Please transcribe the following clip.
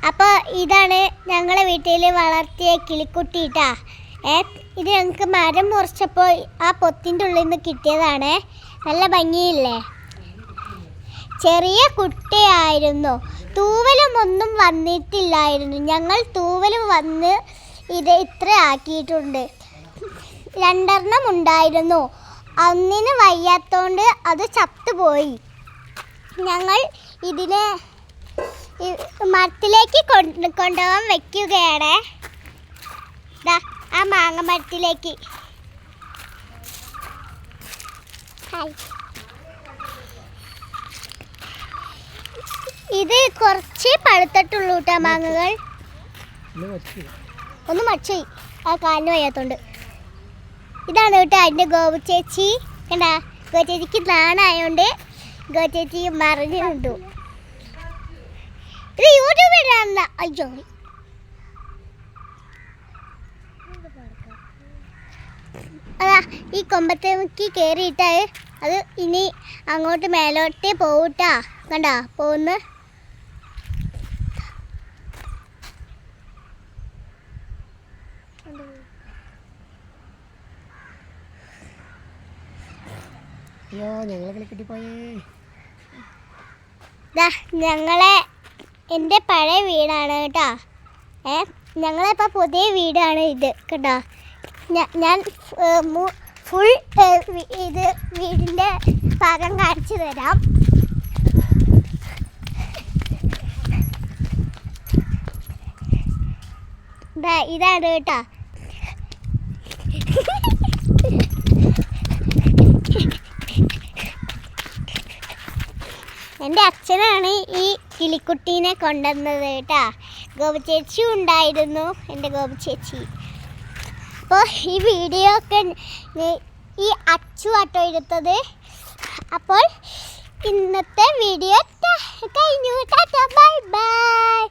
അപ്പോൾ ഇതാണ് ഞങ്ങളെ വീട്ടിൽ വളർത്തിയ കിളിക്കുട്ടിട്ടാ. ഇത് ഞങ്ങൾക്ക് മരം മുറിച്ചപ്പോൾ ആ പൊത്തിൻ്റെ ഉള്ളിൽ നിന്ന് കിട്ടിയതാണ്. നല്ല ഭംഗിയില്ലേ? ചെറിയ കുട്ടിയായിരുന്നു. തൂവലും ഒന്നും വന്നിട്ടില്ലായിരുന്നു. ഞങ്ങൾ തൂവലും വന്ന് ഇത് ഇത്ര ആക്കിയിട്ടുണ്ട്. 2 ഉണ്ടായിരുന്നു. ഒന്നിന് വയ്യാത്തോണ്ട് അത് ചത്തുപോയി. ഞങ്ങൾ ഇതിനെ മരത്തിലേക്ക് കൊണ്ടുപോകാൻ വെക്കുകയാണ്. ആ മാങ്ങ മരത്തിലേക്ക്. ഇത് കുറച്ച് പഴുത്തിട്ടുള്ളൂ കേട്ടോ മാങ്ങകൾ. ഒന്ന് മടിച്ചുപോയി ആ കാലിന് വയ്യാത്തോണ്ട്. ഇതാണ് കേട്ടോ അതിൻ്റെ ഗോപു ചേച്ചി. കണ്ടാ, ഗോ ചേച്ചിക്ക് നാണായോണ്ട് ഗോ ചേച്ചി മറിഞ്ഞിട്ടു. ഇത് യൂട്യൂബിലാണ്. അയ്യോ, അതാ ഈ കൊമ്പത്തേക്ക് കയറിയിട്ട് അത് ഇനി അങ്ങോട്ട് മേലോട്ടേ പോവട്ടാ. കണ്ടാ പോകുന്നു. ഞങ്ങളെ എൻ്റെ പഴയ വീടാണ് കേട്ടോ. ഞങ്ങളിപ്പോൾ പുതിയ വീടാണ് ഇത് കേട്ടോ. ഞാൻ ഫുൾ ഇത് വീടിൻ്റെ ഭാഗം കാണിച്ചു തരാം. ഇതാണ് കേട്ടോ. എൻ്റെ അച്ഛനാണ് ഈ കിളിക്കുട്ടീനെ കൊണ്ടുവന്നത് കേട്ടോ. ഗോപു ചേച്ചി ഉണ്ടായിരുന്നു, എൻ്റെ ഗോപു ചേച്ചി. അപ്പോൾ ഈ വീഡിയോ ഒക്കെ ഈ അച്ചു ആട്ടോ എടുത്തത്. അപ്പോൾ ഇന്നത്തെ വീഡിയോ കഴിഞ്ഞു. Tata, bye bye.